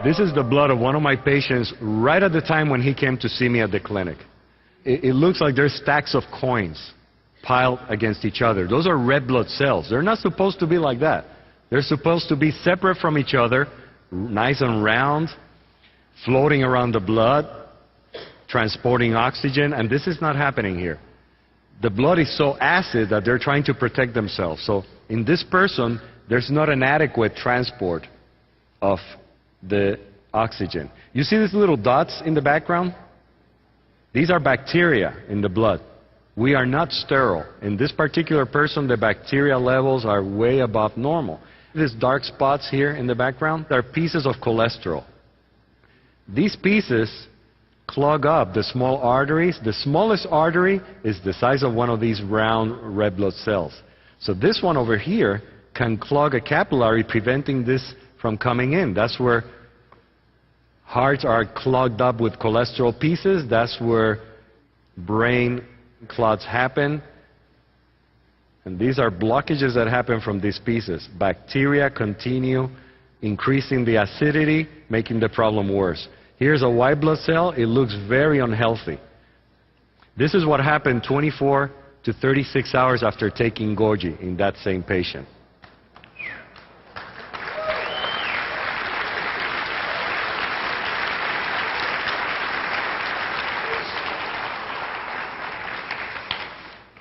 This is the blood of one of my patients right at the time when he came to see me at the clinic. It looks like there's stacks of coins piled against each other. Those are red blood cells. They're not supposed to be like that. They're supposed to be separate from each other, nice and round, floating around the blood, transporting oxygen, and this is not happening here. The blood is so acid that they're trying to protect themselves. So in this person, there's not an adequate transport of the oxygen. You see these little dots in the background? These are bacteria in the blood. We are not sterile. In this particular person, the bacteria levels are way above normal. These dark spots here in the background are pieces of cholesterol. These pieces clog up the small arteries. The smallest artery is the size of one of these round red blood cells. So this one over here can clog a capillary, preventing this from coming in. That's where hearts are clogged up with cholesterol pieces. That's where brain clots happen. And these are blockages that happen from these pieces. Bacteria continue increasing the acidity, making the problem worse. Here's a white blood cell. It looks very unhealthy. This is what happened 24 to 36 hours after taking Goji in that same patient.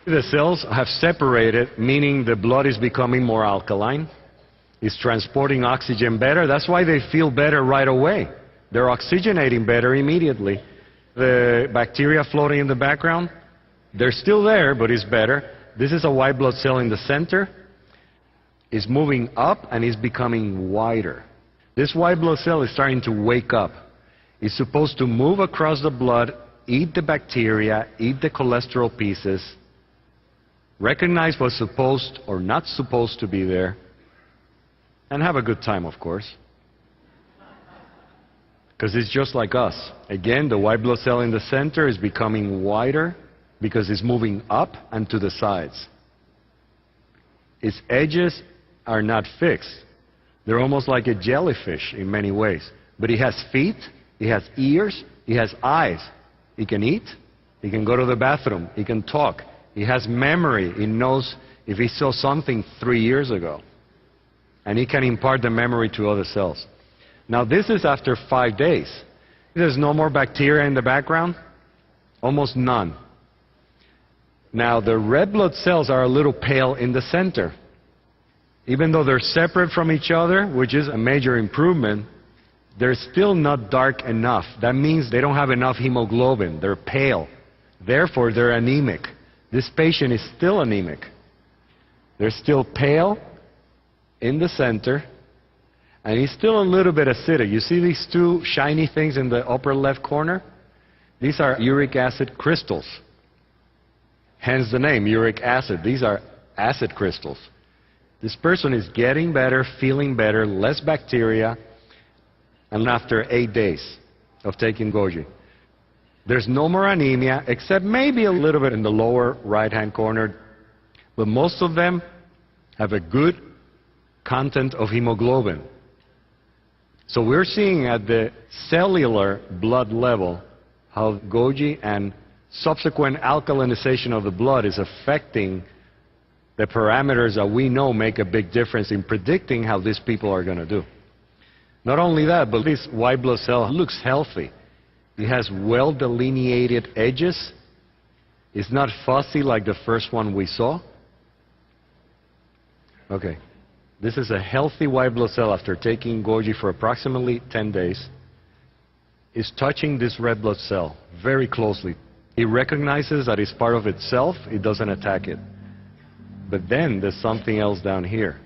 The cells have separated, meaning the blood is becoming more alkaline. It's transporting oxygen better. That's why they feel better right away. They're oxygenating better immediately. The bacteria floating in the background, they're still there, but it's better. This is a white blood cell in the center. It's moving up and it's becoming wider. This white blood cell is starting to wake up. It's supposed to move across the blood, eat the bacteria, eat the cholesterol pieces, recognize what's supposed or not supposed to be there, and have a good time, of course. Because it's just like us. Again, the white blood cell in the center is becoming wider because it's moving up and to the sides. Its edges are not fixed. They're almost like a jellyfish in many ways. But it has feet, it has ears, it has eyes. It can eat, it can go to the bathroom, it can talk. It has memory. It knows if he saw something 3 years ago. And it can impart the memory to other cells. Now this is after 5 days. There's no more bacteria in the background. Almost none. Now the red blood cells are a little pale in the center. Even though they're separate from each other, which is a major improvement, they're still not dark enough. That means they don't have enough hemoglobin. They're pale. Therefore, they're anemic. This patient is still anemic. They're still pale in the center, and he's still a little bit acidic. You see these two shiny things in the upper left corner? These are uric acid crystals. Hence the name, uric acid. These are acid crystals. This person is getting better, feeling better, less bacteria, and after 8 days of taking Goji. There's no more anemia, except maybe a little bit in the lower right-hand corner. But most of them have a good content of hemoglobin. So we're seeing at the cellular blood level how Goji and subsequent alkalinization of the blood is affecting the parameters that we know make a big difference in predicting how these people are going to do. Not only that, but this white blood cell looks healthy. It has well-delineated edges. It's not fussy like the first one we saw. Okay. This is a healthy white blood cell after taking Goji for approximately 10 days. It's touching this red blood cell very closely. It recognizes that it's part of itself. It doesn't attack it. But then there's something else down here.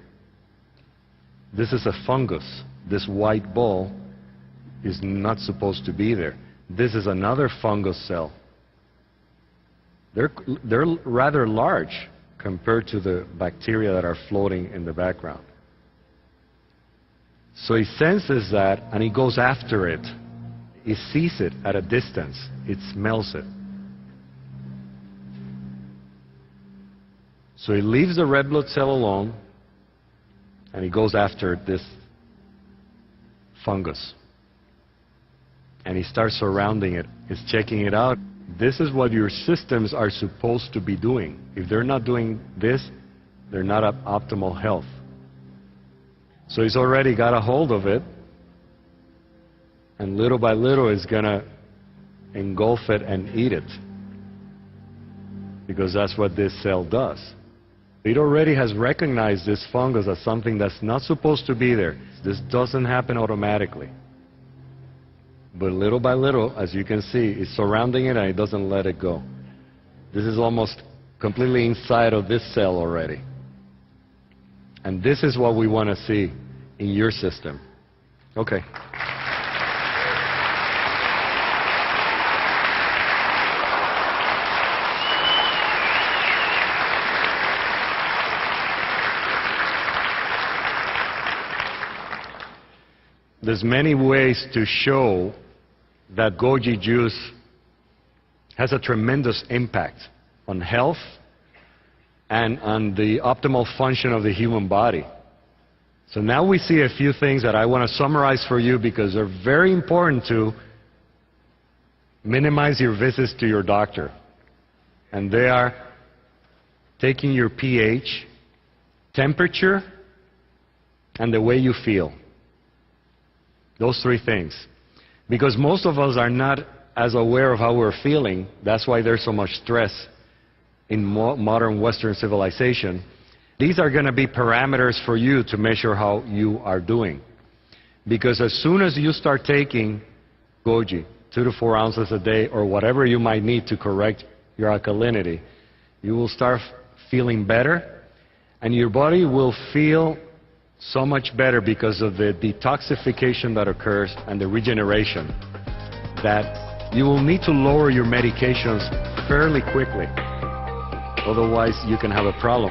This is a fungus. This white ball is not supposed to be there. This is another fungus cell. They're rather large compared to the bacteria that are floating in the background. So he senses that and he goes after it. He sees it at a distance. It smells it. So he leaves the red blood cell alone and he goes after this fungus. and he starts surrounding it. He's checking it out. This is what your systems are supposed to be doing. If they're not doing this, they're not at optimal health. So he's already got a hold of it, and little by little is going to engulf it and eat it, because that's what this cell does. It already has recognized this fungus as something that's not supposed to be there. This doesn't happen automatically. But little by little, as you can see, it's surrounding it and it doesn't let it go. This is almost completely inside of this cell already. And this is what we want to see in your system. Okay. There's many ways to show that goji juice has a tremendous impact on health and on the optimal function of the human body. So now we see a few things that I want to summarize for you because they're very important to minimize your visits to your doctor. And they are taking your pH, temperature, and the way you feel. Those three things. Because most of us are not as aware of how we're feeling. That's why there's so much stress in modern Western civilization. These are going to be parameters for you to measure how you are doing. Because as soon as you start taking goji, 2 to 4 ounces a day, or whatever you might need to correct your alkalinity, you will start feeling better, and your body will feel so much better because of the detoxification that occurs and the regeneration, that you will need to lower your medications fairly quickly. Otherwise, you can have a problem.